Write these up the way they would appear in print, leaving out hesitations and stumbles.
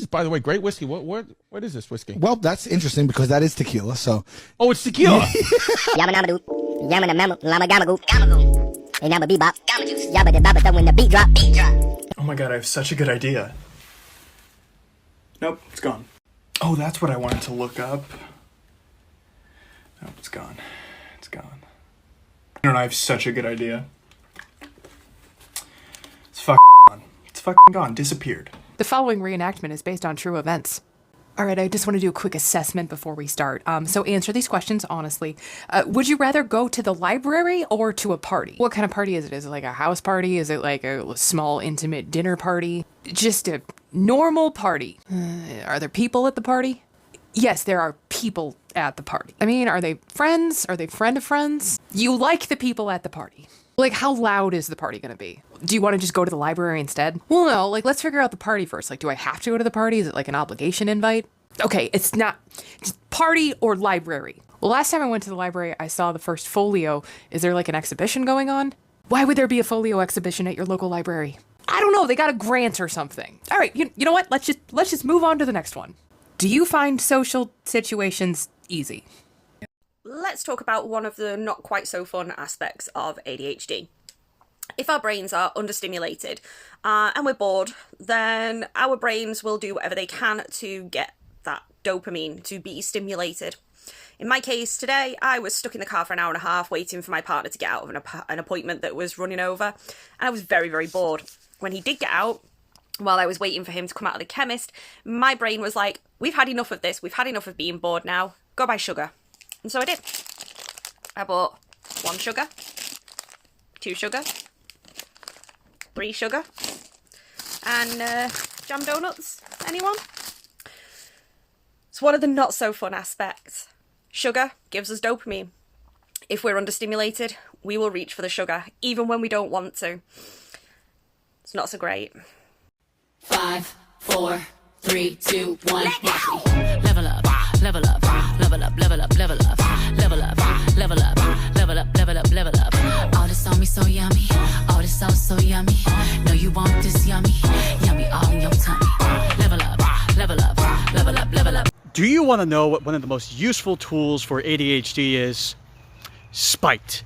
By the way, great whiskey. What is this whiskey? Well, that's interesting because that is tequila. So, oh, it's tequila. Yama nama doo, yama na mama, lama gamma goo, and yama bebop, gamma juice, yabba da babba da when the beat drop. Oh my god, I have such a good idea. Nope, it's gone. Oh, that's what I wanted to look up. Nope, it's gone. It's gone. I have such a good idea. It's fucking gone. It's fucking gone. Disappeared. The following reenactment is based on true events. All right, I just want to do a quick assessment before we start. So answer these questions honestly. Would you rather go to the library or to a party? What kind of party is it? Is it like a house party? Is it like a small, intimate dinner party? Just a normal party. Are there people at the party? Yes, there are people at the party. I mean, are they friends? Are they friend of friends? You like the people at the party. Like, how loud is the party gonna be? Do you want to just go to the library instead? Well, no, like, let's figure out the party first. Like, do I have to go to the party? Is it like an obligation invite? Okay, it's not just party or library. Well, last time I went to the library, I saw the first folio. Is there like an exhibition going on? Why would there be a folio exhibition at your local library? I don't know, they got a grant or something. All right, you know what? Let's just move on to the next one. Do you find social situations easy? Let's talk about one of the not quite so fun aspects of ADHD. If our brains are understimulated and we're bored, then our brains will do whatever they can to get that dopamine to be stimulated. In my case today, I was stuck in the car for an hour and a half waiting for my partner to get out of an appointment that was running over, and I was very, very bored. When he did get out, while I was waiting for him to come out of the chemist, my brain was like, we've had enough of this, we've had enough of being bored now, go buy sugar. And so I did. I bought 1 sugar, 2 sugar, 3 sugar, and jam donuts. Anyone? It's one of the not so fun aspects. Sugar gives us dopamine. If we're understimulated, we will reach for the sugar, even when we don't want to. It's not so great. 5, 4, 3, 2, 1. Level up, level up, level up, level up, level up, level up, level up, level up, level up, level up. All this on me so yummy, all this sauce so yummy. No, you want this yummy, yummy all in your tummy. Level up, level up, level up, level up. Do you want to know what one of the most useful tools for ADHD is? Spite,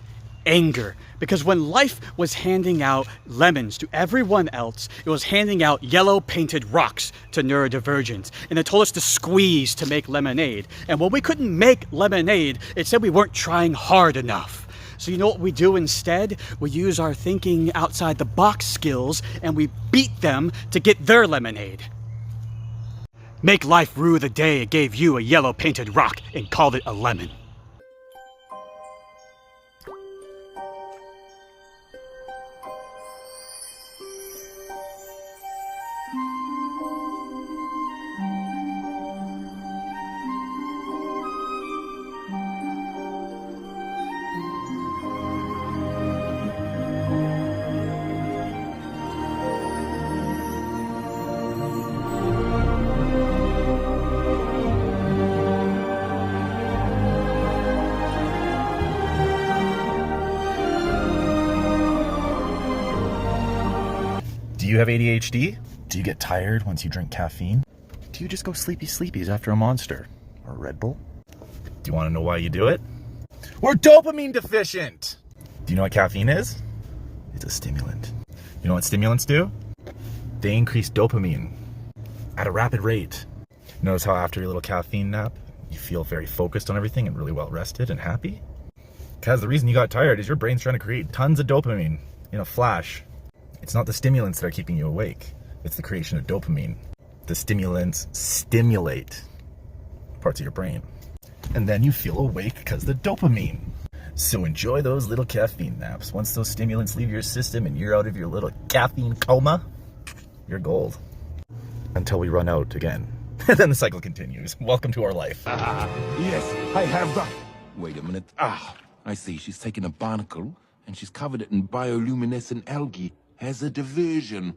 anger. Because when life was handing out lemons to everyone else, it was handing out yellow painted rocks to neurodivergents. And it told us to squeeze to make lemonade. And when we couldn't make lemonade, it said we weren't trying hard enough. So you know what we do instead? We use our thinking outside the box skills and we beat them to get their lemonade. Make life rue the day it gave you a yellow painted rock and called it a lemon. Do you have ADHD? Do you get tired once you drink caffeine? Do you just go sleepies after a Monster or Red Bull? Do you want to know why you do it? We're dopamine deficient! Do you know what caffeine is? It's a stimulant. You know what stimulants do? They increase dopamine at a rapid rate. Notice how after your little caffeine nap, you feel very focused on everything and really well rested and happy? Because the reason you got tired is your brain's trying to create tons of dopamine in a flash. It's not the stimulants that are keeping you awake. It's the creation of dopamine. The stimulants stimulate parts of your brain. And then you feel awake because of the dopamine. So enjoy those little caffeine naps. Once those stimulants leave your system and you're out of your little caffeine coma, you're gold. Until we run out again. And then the cycle continues. Welcome to our life. Yes, I have the... Wait a minute. I see. She's taken a barnacle and she's covered it in bioluminescent algae. Has a diversion.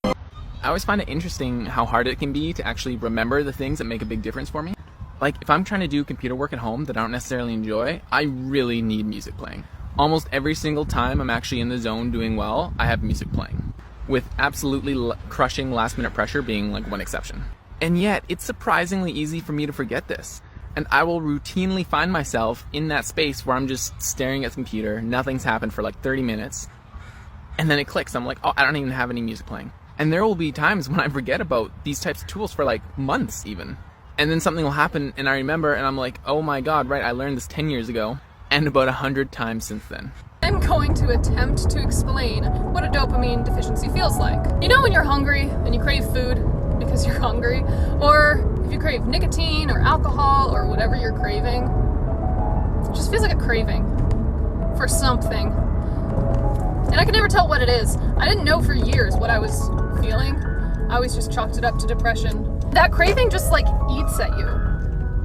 I always find it interesting how hard it can be to actually remember the things that make a big difference for me. Like, if I'm trying to do computer work at home that I don't necessarily enjoy, I really need music playing. Almost every single time I'm actually in the zone doing well, I have music playing. With absolutely crushing last minute pressure being like one exception. And yet, it's surprisingly easy for me to forget this. And I will routinely find myself in that space where I'm just staring at the computer, nothing's happened for like 30 minutes, and then it clicks. I'm like, oh, I don't even have any music playing. And there will be times when I forget about these types of tools for like months even. And then something will happen and I remember and I'm like, oh my god, right, I learned this 10 years ago, and about 100 times since then. I'm going to attempt to explain what a dopamine deficiency feels like. You know when you're hungry and you crave food because you're hungry, or if you crave nicotine or alcohol or whatever you're craving, it just feels like a craving for something. And I can never tell what it is. I didn't know for years what I was feeling. I always just chalked it up to depression. That craving just like eats at you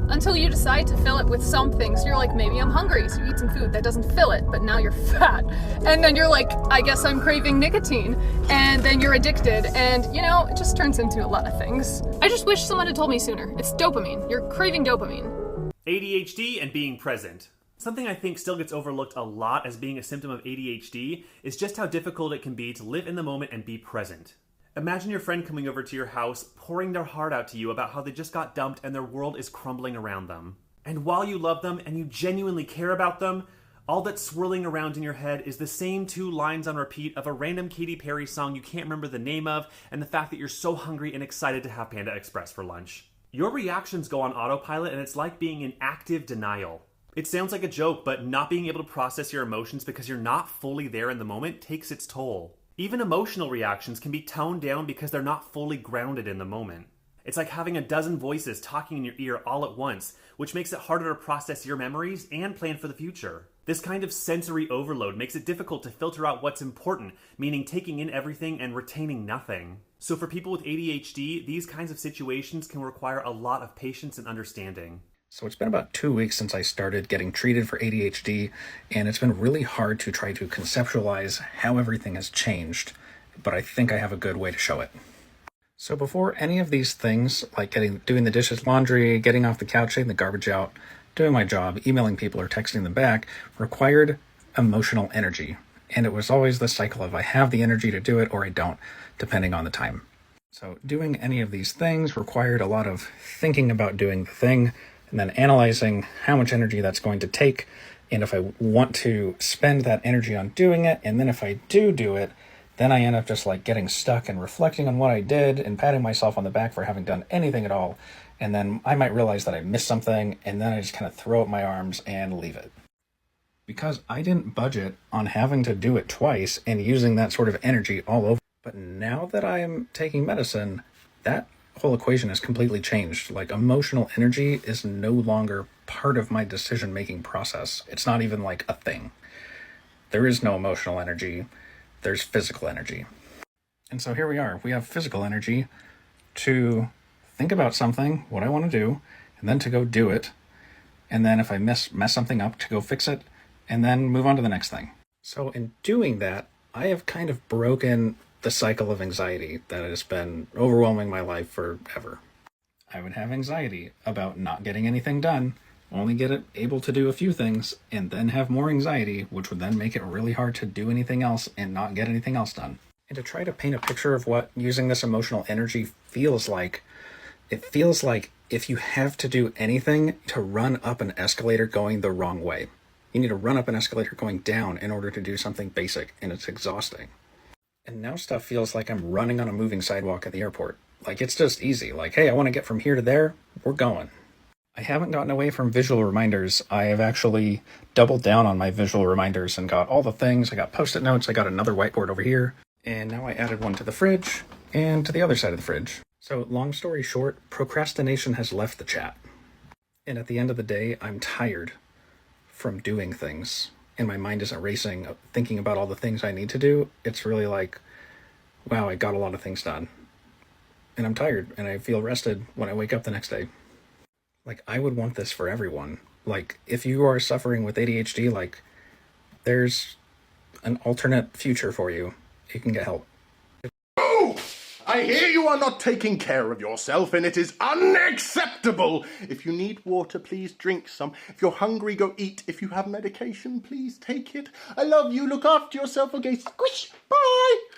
until you decide to fill it with something. So you're like, maybe I'm hungry, so you eat some food that doesn't fill it, but now you're fat. And then you're like, I guess I'm craving nicotine. And then you're addicted, and you know, it just turns into a lot of things. I just wish someone had told me sooner. It's dopamine. You're craving dopamine. ADHD and being present. Something I think still gets overlooked a lot as being a symptom of ADHD is just how difficult it can be to live in the moment and be present. Imagine your friend coming over to your house, pouring their heart out to you about how they just got dumped and their world is crumbling around them. And while you love them and you genuinely care about them, all that's swirling around in your head is the same 2 lines on repeat of a random Katy Perry song you can't remember the name of, and the fact that you're so hungry and excited to have Panda Express for lunch. Your reactions go on autopilot, and it's like being in active denial. It sounds like a joke, but not being able to process your emotions because you're not fully there in the moment takes its toll. Even emotional reactions can be toned down because they're not fully grounded in the moment. It's like having a dozen voices talking in your ear all at once, which makes it harder to process your memories and plan for the future. This kind of sensory overload makes it difficult to filter out what's important, meaning taking in everything and retaining nothing. So for people with ADHD, these kinds of situations can require a lot of patience and understanding. So it's been about 2 weeks since I started getting treated for ADHD, and it's been really hard to try to conceptualize how everything has changed, but I think I have a good way to show it. So before any of these things, like doing the dishes, laundry, getting off the couch, taking the garbage out, doing my job, emailing people or texting them back, required emotional energy. And it was always the cycle of I have the energy to do it or I don't, depending on the time. So doing any of these things required a lot of thinking about doing the thing, and then analyzing how much energy that's going to take, and if I want to spend that energy on doing it, and then if I do it, then I end up just like getting stuck and reflecting on what I did and patting myself on the back for having done anything at all, and then I might realize that I missed something, and then I just kind of throw up my arms and leave it. Because I didn't budget on having to do it twice and using that sort of energy all over. But now that I am taking medicine, that whole equation has completely changed. Like, emotional energy is no longer part of my decision-making process. It's not even like a thing. There is no emotional energy. There's physical energy. And so here we are. We have physical energy to think about something, what I want to do, and then to go do it. And then if I mess something up, to go fix it, and then move on to the next thing. So in doing that, I have kind of broken the cycle of anxiety that has been overwhelming my life forever. I would have anxiety about not getting anything done, only able to do a few things, and then have more anxiety, which would then make it really hard to do anything else and not get anything else done. And to try to paint a picture of what using this emotional energy feels like, it feels like if you have to do anything to run up an escalator going the wrong way. You need to run up an escalator going down in order to do something basic, and it's exhausting. And now stuff feels like I'm running on a moving sidewalk at the airport. Like, it's just easy. Like, hey, I want to get from here to there. We're going. I haven't gotten away from visual reminders. I have actually doubled down on my visual reminders and got all the things. I got Post-it notes. I got another whiteboard over here. And now I added one to the fridge and to the other side of the fridge. So long story short, procrastination has left the chat. And at the end of the day, I'm tired from doing things. And my mind isn't racing, thinking about all the things I need to do. It's really like, wow, I got a lot of things done. And I'm tired, and I feel rested when I wake up the next day. Like, I would want this for everyone. Like, if you are suffering with ADHD, like, there's an alternate future for you. You can get help. Oh! I hear you are not taking care of yourself, and it is unacceptable. If you need water, please drink some. If you're hungry, go eat. If you have medication, please take it. I love you. Look after yourself. Okay, squish. Bye.